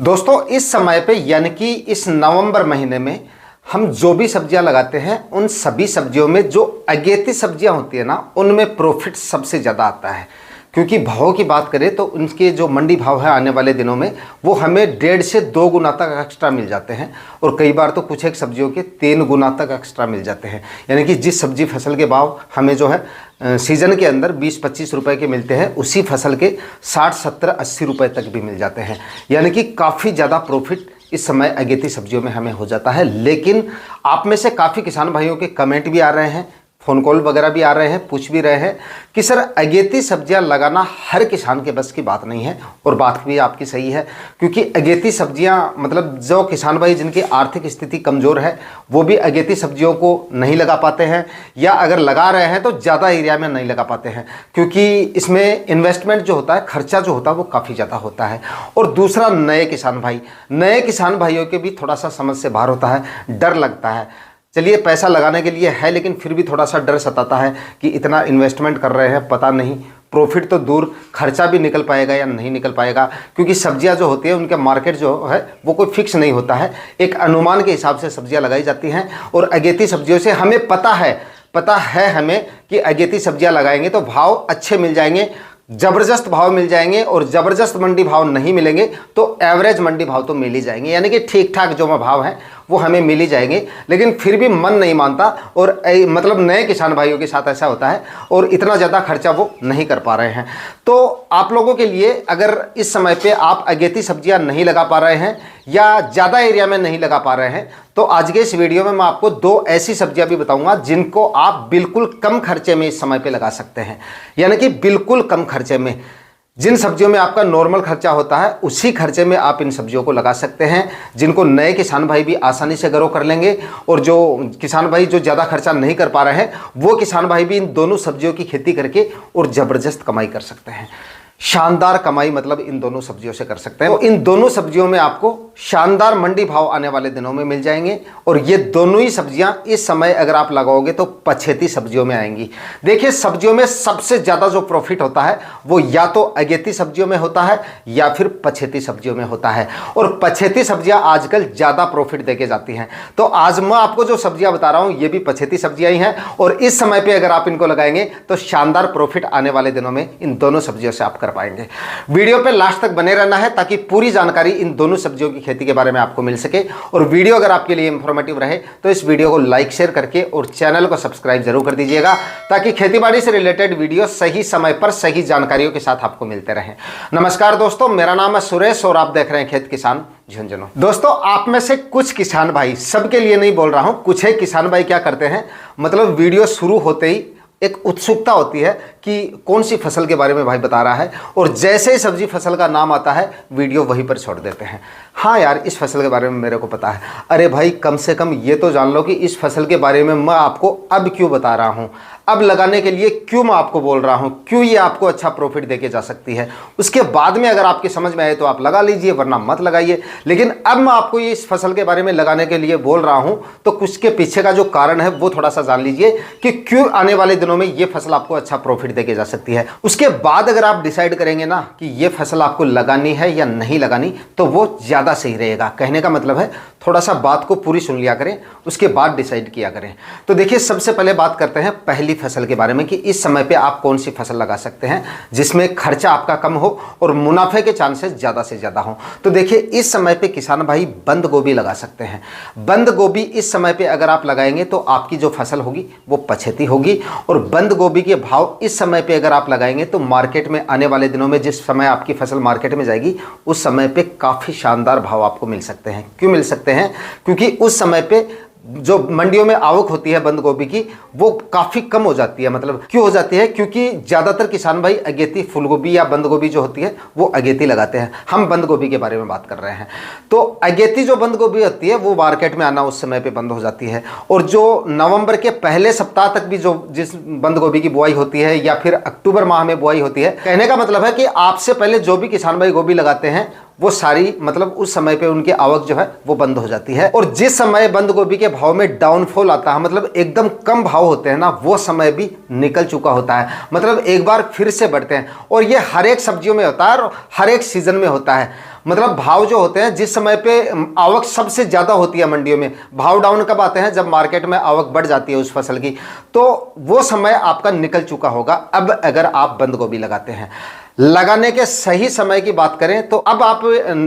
दोस्तों इस समय पे यानी कि इस नवंबर महीने में हम जो भी सब्जियां लगाते हैं उन सभी सब्जियों में जो अगेती सब्जियां होती है ना, उनमें प्रॉफिट सबसे ज़्यादा आता है। क्योंकि भाव की बात करें तो उनके जो मंडी भाव है आने वाले दिनों में वो हमें 1.5 से 2 गुना तक एक्स्ट्रा मिल जाते हैं और कई बार तो कुछ एक सब्जियों के 3 गुना तक एक्स्ट्रा मिल जाते हैं। यानी कि जिस सब्जी फसल के भाव हमें जो है सीज़न के अंदर 20-25 रुपए के मिलते हैं, उसी फसल के 60-70-80 रुपए तक भी मिल जाते हैं। यानी कि काफ़ी ज़्यादा प्रॉफिट इस समय अगेती सब्जियों में हमें हो जाता है। लेकिन आप में से काफ़ी किसान भाइयों के कमेंट भी आ रहे हैं, फ़ोन कॉल वगैरह भी आ रहे हैं, पूछ भी रहे हैं कि सर अगेती सब्जियां लगाना हर किसान के बस की बात नहीं है। और बात भी आपकी सही है, क्योंकि अगेती सब्जियां मतलब जो किसान भाई जिनकी आर्थिक स्थिति कमज़ोर है वो भी अगेती सब्जियों को नहीं लगा पाते हैं, या अगर लगा रहे हैं तो ज़्यादा एरिया में नहीं लगा पाते हैं, क्योंकि इसमें इन्वेस्टमेंट जो होता है, खर्चा जो होता है वो काफ़ी ज़्यादा होता है। और दूसरा नए किसान भाइयों के भी थोड़ा सा समझ से बाहर होता है, डर लगता है। चलिए पैसा लगाने के लिए है, लेकिन फिर भी थोड़ा सा डर सताता है कि इतना इन्वेस्टमेंट कर रहे हैं, पता नहीं प्रॉफिट तो दूर खर्चा भी निकल पाएगा या नहीं निकल पाएगा। क्योंकि सब्जियां जो होती है उनका मार्केट जो है वो कोई फिक्स नहीं होता है, एक अनुमान के हिसाब से सब्जियां लगाई जाती हैं। और अगेती सब्जियों से हमें पता है हमें कि अगेती सब्जियां लगाएंगे तो भाव अच्छे मिल जाएंगे, ज़बरदस्त भाव मिल जाएंगे, और ज़बरदस्त मंडी भाव नहीं मिलेंगे तो एवरेज मंडी भाव तो मिल ही जाएंगे। यानी कि ठीक ठाक जो भाव हैं वो हमें मिल ही जाएंगे। लेकिन फिर भी मन नहीं मानता, और मतलब नए किसान भाइयों के साथ ऐसा होता है और इतना ज़्यादा खर्चा वो नहीं कर पा रहे हैं। तो आप लोगों के लिए अगर इस समय पे आप अगेती सब्जियां नहीं लगा पा रहे हैं या ज़्यादा एरिया में नहीं लगा पा रहे हैं, तो आज के इस वीडियो में मैं आपको 2 ऐसी सब्जियां भी बताऊंगा जिनको आप बिल्कुल कम खर्चे में इस समय पे लगा सकते हैं। यानी कि बिल्कुल कम खर्चे में, जिन सब्जियों में आपका नॉर्मल खर्चा होता है उसी खर्चे में आप इन सब्जियों को लगा सकते हैं, जिनको नए किसान भाई भी आसानी से ग्रो कर लेंगे। और जो किसान भाई जो ज़्यादा खर्चा नहीं कर पा रहे हैं वो किसान भाई भी इन दोनों सब्जियों की खेती करके और ज़बरदस्त कमाई कर सकते हैं। शानदार कमाई मतलब इन दोनों सब्जियों से कर सकते हैं। तो इन दोनों सब्जियों में आपको शानदार मंडी भाव आने वाले दिनों में मिल जाएंगे। और ये दोनों ही सब्जियां इस समय अगर आप लगाओगे तो पछेती सब्जियों में आएंगी। देखिए सब्जियों में सबसे ज़्यादा जो प्रॉफिट होता है वो या तो अगेती सब्जियों में होता है या फिर पछेती सब्जियों में होता है। और पछेती सब्जियां आजकल ज़्यादा प्रॉफिट देके जाती हैं। तो आज मैं आपको जो सब्जियां बता रहा हूँ ये भी पछेती सब्जियां ही हैं, और इस समय पर अगर आप इनको लगाएंगे तो शानदार प्रॉफिट आने वाले दिनों में इन दोनों सब्जियों से आप कर पाएंगे। वीडियो पे लास्ट तक बने रहना है ताकि पूरी जानकारी इन दोनों सब्जियों की खेती के बारे में आपको मिल सके। और वीडियो अगर आपके लिए इंफॉर्मेटिव रहे तो इस वीडियो को लाइक शेयर करके और चैनल को सब्सक्राइब जरूर कर दीजिएगा, ताकि खेतीबाड़ी से रिलेटेड वीडियो सही समय पर सही जानकारियों के साथ आपको मिलते रहें। नमस्कार दोस्तों, मेरा नाम है सुरेश और आप देख रहे हैं खेत किसान झुंझुनू। दोस्तों आप में से कुछ किसान भाई, सबके लिए नहीं बोल रहा हूं, कुछ एक किसान भाई क्या करते हैं, मतलब वीडियो शुरू होते ही एक उत्सुकता होती है कि कौन सी फसल के बारे में भाई बता रहा है, और जैसे ही सब्जी फसल का नाम आता है वीडियो वहीं पर छोड़ देते हैं। हाँ यार इस फसल के बारे में मेरे को पता है। अरे भाई कम से कम ये तो जान लो कि इस फसल के बारे में मैं आपको अब क्यों बता रहा हूँ, अब लगाने के लिए क्यों मैं आपको बोल रहा हूँ, क्यों ये आपको अच्छा प्रॉफिट देके जा सकती है। उसके बाद में अगर आपकी समझ में आए तो आप लगा लीजिए, वरना मत लगाइए। लेकिन अब मैं आपको ये इस फसल के बारे में लगाने के लिए बोल रहा हूँ तो कुछ के पीछे का जो कारण है वो थोड़ा सा जान लीजिए कि क्यों आने वाले दिनों में ये फसल आपको अच्छा प्रॉफिट देके जा सकती है। उसके बाद अगर आप डिसाइड करेंगे ना कि ये फसल आपको लगानी है या नहीं लगानी तो वो ज़्यादा सही रहेगा। कहने का मतलब है थोड़ा सा बात को पूरी सुन लिया करें, उसके बाद डिसाइड किया करें। तो देखिए सबसे पहले बात करते हैं पहली फसल के बारे में कि इस समय पे आप कौन सी फसल लगा सकते हैं जिसमें खर्चा आपका कम हो और मुनाफे के चांसेस ज़्यादा से ज़्यादा हो। तो देखिए इस समय पे किसान भाई बंद गोभी लगा सकते हैं। बंद गोभी इस समय पे अगर आप लगाएंगे तो आपकी जो फसल होगी वो पछेती होगी। और बंद गोभी के भाव इस समय पे अगर आप लगाएंगे तो मार्केट में आने वाले दिनों में जिस समय आपकी फसल मार्केट में जाएगी उस समय पे काफ़ी शानदार भाव आपको मिल सकते हैं। क्यों मिल सकते हैं? क्योंकि उस समय पे जो मंडियों में आवक होती है बंद गोभी की वो काफ़ी कम हो जाती है। मतलब क्यों हो जाती है? क्योंकि ज़्यादातर किसान भाई अगेती फूल गोभी या बंद गोभी जो होती है वो अगेती लगाते हैं। हम बंद गोभी के बारे में बात कर रहे हैं। तो अगेती जो बंद गोभी होती है वो मार्केट में आना उस समय पे बंद हो जाती है। और जो नवंबर के पहले सप्ताह तक भी जो जिस बंद गोभी की बुआई होती है या फिर अक्टूबर माह में बुआई होती है, कहने का मतलब है कि आपसे पहले जो भी किसान भाई गोभी लगाते हैं वो सारी मतलब उस समय पे उनकी आवक जो है वो बंद हो जाती है। और जिस समय बंद गोभी के भाव में डाउनफॉल आता है, मतलब एकदम कम भाव होते हैं ना, वो समय भी निकल चुका होता है। मतलब एक बार फिर से बढ़ते हैं। और ये हर एक सब्जियों में होता है और हर एक सीजन में होता है। मतलब भाव जो होते हैं, जिस समय पे आवक सबसे ज़्यादा होती है मंडियों में, भाव डाउन कब आते हैं? जब मार्केट में आवक बढ़ जाती है उस फसल की, तो वो समय आपका निकल चुका होगा। अब अगर आप बंद गोभी लगाते हैं, लगाने के सही समय की बात करें तो अब आप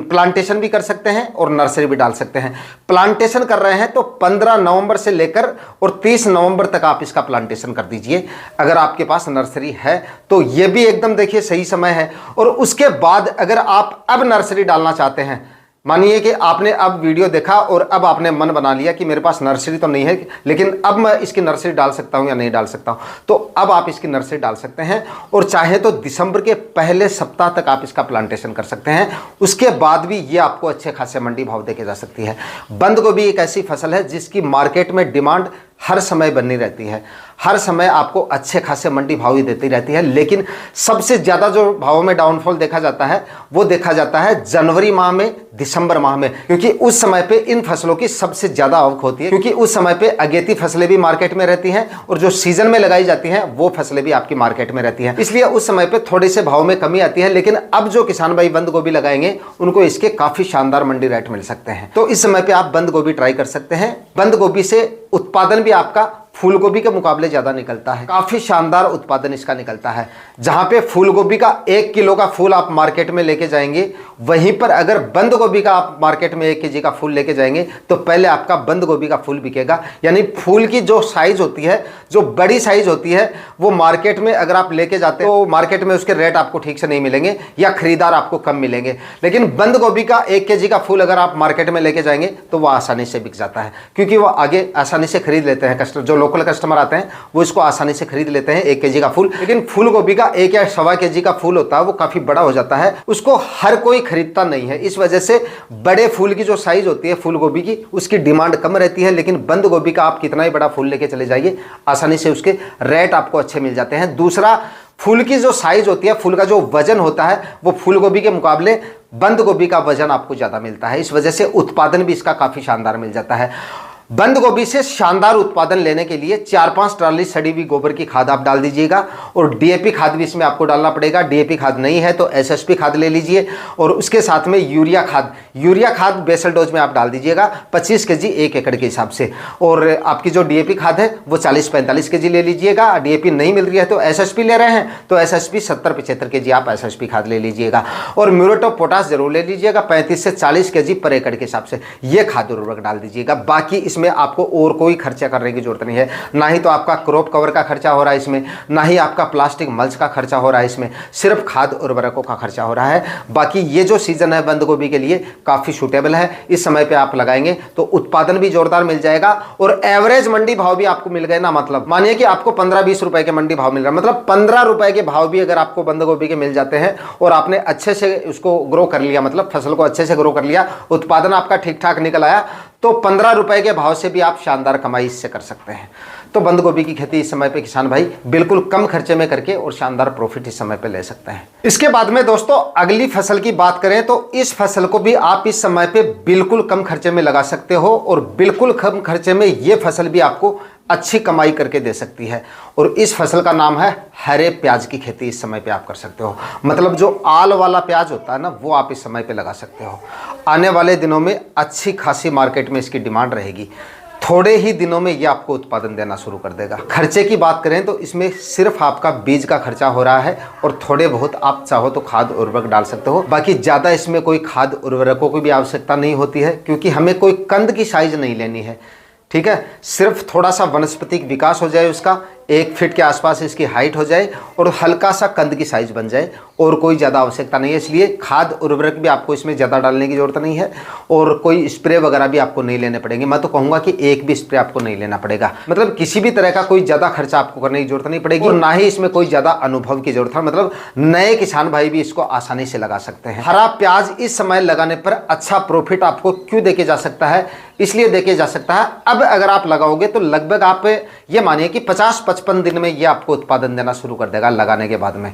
प्लांटेशन भी कर सकते हैं और नर्सरी भी डाल सकते हैं। प्लांटेशन कर रहे हैं तो 15 नवंबर से लेकर और 30 नवंबर तक आप इसका प्लांटेशन कर दीजिए। अगर आपके पास नर्सरी है तो ये भी एकदम देखिए सही समय है। और उसके बाद अगर आप अब नर्सरी डालना चाहते हैं, मानिए कि आपने अब वीडियो देखा और अब आपने मन बना लिया कि मेरे पास नर्सरी तो नहीं है, लेकिन अब मैं इसकी नर्सरी डाल सकता हूं या नहीं डाल सकता हूं, तो अब आप इसकी नर्सरी डाल सकते हैं। और चाहे तो दिसंबर के पहले सप्ताह तक आप इसका प्लांटेशन कर सकते हैं। उसके बाद भी ये आपको अच्छे खासे मंडी भाव देके जा सकती है। बंद गोभी एक ऐसी फसल है जिसकी मार्केट में डिमांड हर समय बनी रहती है, हर समय आपको अच्छे खासे मंडी भाव ही देती रहती है। लेकिन सबसे ज़्यादा जो भावों में डाउनफॉल देखा जाता है वो देखा जाता है जनवरी माह में, दिसंबर माह में, क्योंकि उस समय पे इन फसलों की सबसे ज़्यादा आवक होती है, क्योंकि उस समय पे अगेती फसलें भी मार्केट में रहती हैं और जो सीजन में लगाई जाती हैं वो फसलें भी आपकी मार्केट में रहती हैं। इसलिए उस समय पे थोड़े से भाव में कमी आती है। लेकिन अब जो किसान भाई बंद गोभी लगाएंगे उनको इसके काफ़ी शानदार मंडी रेट मिल सकते हैं। तो इस समय पर आप बंद गोभी ट्राई कर सकते हैं। बंद गोभी से उत्पादन भी आपका फूल गोभी के मुकाबले ज्यादा निकलता है, काफी शानदार उत्पादन इसका निकलता है। जहां पे फूल गोभी का 1 किलो का फूल आप मार्केट में लेके जाएंगे, वहीं पर अगर बंद गोभी का आप मार्केट में 1 केजी का फूल लेके जाएंगे तो पहले आपका बंद गोभी का फूल बिकेगा। यानी फूल की जो साइज होती है, जो बड़ी साइज होती है, वो मार्केट में अगर आप लेके जाते हो मार्केट में उसके रेट आपको ठीक से नहीं मिलेंगे या खरीदार आपको कम मिलेंगे। लेकिन बंद गोभी का 1 केजी का फूल अगर आप मार्केट में लेके जाएंगे तो वह आसानी से बिक जाता है, क्योंकि वो आगे आसानी से खरीद लेते हैं। कस्टमर जो लोकल कस्टमर आते हैं वो इसको आसानी से खरीद लेते हैं 1 केजी का फूल। लेकिन फूल गोभी का 1 या 1.25 केजी का फूल होता है वो काफी बड़ा हो जाता है, उसको हर कोई खरीदता नहीं है। इस वजह से बड़े फूल की जो साइज होती है फूल गोभी की, उसकी डिमांड कम रहती है। लेकिन बंद गोभी का आप कितना ही बड़ा फूल लेके चले जाइए, आसानी से उसके रेट आपको अच्छे मिल जाते हैं। दूसरा, फूल की जो साइज होती है, फूल का जो वजन होता है, वो फूल गोभी के मुकाबले बंद गोभी का वजन आपको ज्यादा मिलता है। इस वजह से उत्पादन भी इसका काफी शानदार मिल जाता है। बंद गोभी से शानदार उत्पादन लेने के लिए 4-5 ट्राली सड़ी हुई गोबर की खाद आप डाल दीजिएगा और डीएपी खाद भी इसमें आपको डालना पड़ेगा। डीएपी खाद नहीं है तो एसएसपी खाद ले लीजिए और उसके साथ में यूरिया खाद बेसल डोज में आप डाल दीजिएगा 25 केजी 1 एकड़ के हिसाब से। और आपकी जो डीएपी खाद है वो 40-45 केजी ले लीजिएगा। डीएपी नहीं मिल रही है तो एसएसपी ले रहे हैं तो एसएसपी 70-75 केजी आप एसएसपी खाद ले लीजिएगा। और म्यूरेट ऑफ पोटाश जरूर ले लीजिएगा 35 से 40 केजी पर एकड़ के हिसाब से। ये खाद उर्वरक डाल दीजिएगा। बाकी इसमें आपको और कोई खर्चा करने की जरूरत नहीं है। ना ही तो आपका क्रॉप कवर का खर्चा हो रहा है इसमें, ना ही आपका प्लास्टिक मल्च का खर्चा हो रहा है इसमें, सिर्फ खाद उर्वरकों का खर्चा हो रहा है। बाकी ये जो सीजन है बंद गोभी के लिए काफी सूटेबल है। इस समय पे आप लगाएंगे तो उत्पादन भी जोरदार मिल जाएगा और एवरेज मंडी भाव भी आपको मिल गए ना। मतलब मानिए कि आपको 15-20 रुपए के मंडी भाव मिल रहा है, मतलब 15 रुपए के भाव भी अगर आपको बंद गोभी के मिल जाते हैं और आपने अच्छे से उसको ग्रो कर लिया, मतलब फसल को अच्छे से ग्रो कर लिया, उत्पादन आपका ठीक ठाक निकल आया, तो 15 रुपए के भाव से भी आप शानदार कमाई इससे कर सकते हैं। तो बंद गोभी की खेती इस समय पे किसान भाई बिल्कुल कम खर्चे में करके और शानदार प्रॉफिट इस समय पे ले सकते हैं। इसके बाद में दोस्तों अगली फसल की बात करें तो इस फसल को भी आप इस समय पे बिल्कुल कम खर्चे में लगा सकते हो और बिल्कुल कम खर्चे में ये फसल भी आपको अच्छी कमाई करके दे सकती है। और इस फसल का नाम है हरे प्याज की खेती। इस समय पे आप कर सकते हो, मतलब जो आल वाला प्याज होता है ना, वो आप इस समय पे लगा सकते हो। आने वाले दिनों में अच्छी खासी मार्केट में इसकी डिमांड रहेगी। थोड़े ही दिनों में ये आपको उत्पादन देना शुरू कर देगा। खर्चे की बात करें तो इसमें सिर्फ आपका बीज का खर्चा हो रहा है और थोड़े बहुत आप चाहो तो खाद उर्वरक डाल सकते हो। बाकी ज़्यादा इसमें कोई खाद उर्वरकों की भी आवश्यकता नहीं होती है, क्योंकि हमें कोई कंद की साइज नहीं लेनी है। ठीक है, सिर्फ थोड़ा सा वनस्पतिक विकास हो जाए, उसका 1 फीट के आसपास इसकी हाइट हो जाए और हल्का सा कंद की साइज बन जाए, और कोई ज़्यादा आवश्यकता नहीं है। इसलिए खाद उर्वरक भी आपको इसमें ज़्यादा डालने की ज़रूरत नहीं है और कोई स्प्रे वगैरह भी आपको नहीं लेने पड़ेंगे। मैं तो कहूँगा कि एक भी स्प्रे आपको नहीं लेना पड़ेगा, मतलब किसी भी तरह का कोई ज़्यादा खर्चा आपको करने की जरूरत नहीं पड़ेगी और ना ही इसमें कोई ज़्यादा अनुभव की जरूरत है। मतलब नए किसान भाई भी इसको आसानी से लगा सकते हैं। हरा प्याज इस समय लगाने पर अच्छा प्रॉफिट आपको क्यों देके जा सकता है? इसलिए देके जा सकता है, अब अगर आप लगाओगे तो लगभग आप ये मानिए कि 50-55 दिन में ये आपको उत्पादन देना शुरू कर देगा लगाने के बाद में।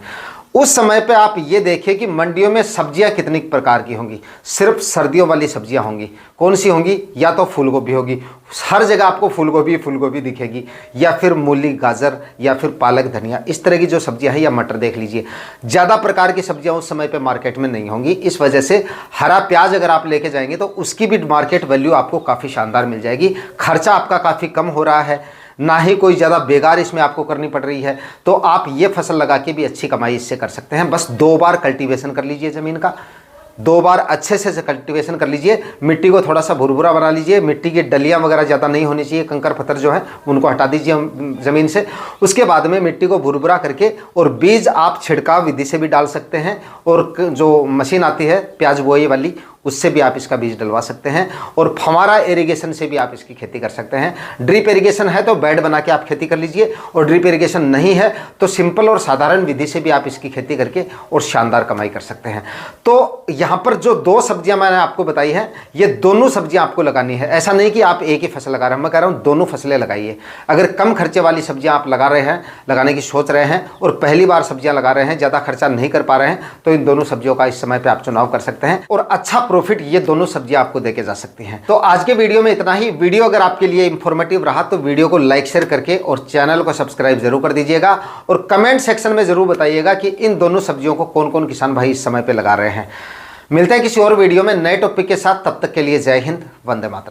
उस समय पे आप ये देखिए कि मंडियों में सब्जियां कितनी प्रकार की होंगी। सिर्फ सर्दियों वाली सब्जियां होंगी। कौन सी होंगी? या तो फूल गोभी होगी, हर जगह आपको फूल गोभी दिखेगी, या फिर मूली, गाजर, या फिर पालक, धनिया, इस तरह की जो सब्जियां हैं, या मटर देख लीजिए। ज़्यादा प्रकार की सब्जियां उस समय पे मार्केट में नहीं होंगी। इस वजह से हरा प्याज अगर आप लेके जाएंगे तो उसकी भी मार्केट वैल्यू आपको काफ़ी शानदार मिल जाएगी। खर्चा आपका काफ़ी कम हो रहा है, ना ही कोई ज़्यादा बेकार इसमें आपको करनी पड़ रही है। तो आप ये फसल लगा के भी अच्छी कमाई इससे कर सकते हैं। बस 2 बार कल्टीवेशन कर लीजिए ज़मीन का, 2 बार अच्छे से कल्टीवेशन कर लीजिए। मिट्टी को थोड़ा सा भुरभुरा बना लीजिए। मिट्टी की डलियां वगैरह ज़्यादा नहीं होनी चाहिए, कंकर पत्थर जो है उनको हटा दीजिए ज़मीन से। उसके बाद में मिट्टी को भुरभुरा करके और बीज आप छिड़काव विधि से भी डाल सकते हैं, और जो मशीन आती है प्याज बोई वाली, उससे भी आप इसका बीज डलवा सकते हैं, और फव्वारा इरिगेशन से भी आप इसकी खेती कर सकते हैं। ड्रिप इरिगेशन है तो बेड बना के आप खेती कर लीजिए, और ड्रिप इरिगेशन नहीं है तो सिंपल और साधारण विधि से भी आप इसकी खेती करके और शानदार कमाई कर सकते हैं। तो यहाँ पर जो 2 सब्जियां मैंने आपको बताई हैं, ये दोनों सब्जियां आपको लगानी है। ऐसा नहीं कि आप एक ही फसल लगा रहे हैं, मैं कह रहा हूँ दोनों फसलें लगाइए। अगर कम खर्चे वाली सब्जियां आप लगा रहे हैं, लगाने की सोच रहे हैं, और पहली बार सब्जियां लगा रहे हैं, ज़्यादा खर्चा नहीं कर पा रहे हैं, तो इन दोनों सब्जियों का इस समय पर आप चुनाव कर सकते हैं, और अच्छा प्रॉफिट ये दोनों सब्जियां आपको देके जा सकती हैं। तो आज के वीडियो में इतना ही। वीडियो अगर आपके लिए इंफॉर्मेटिव रहा तो वीडियो को लाइक शेयर करके और चैनल को सब्सक्राइब जरूर कर दीजिएगा, और कमेंट सेक्शन में जरूर बताइएगा कि इन दोनों सब्जियों को कौन कौन किसान भाई इस समय पे लगा रहे हैं। मिलते हैं किसी और वीडियो में नए टॉपिक के साथ। तब तक के लिए जय हिंद, वंदे मातरम।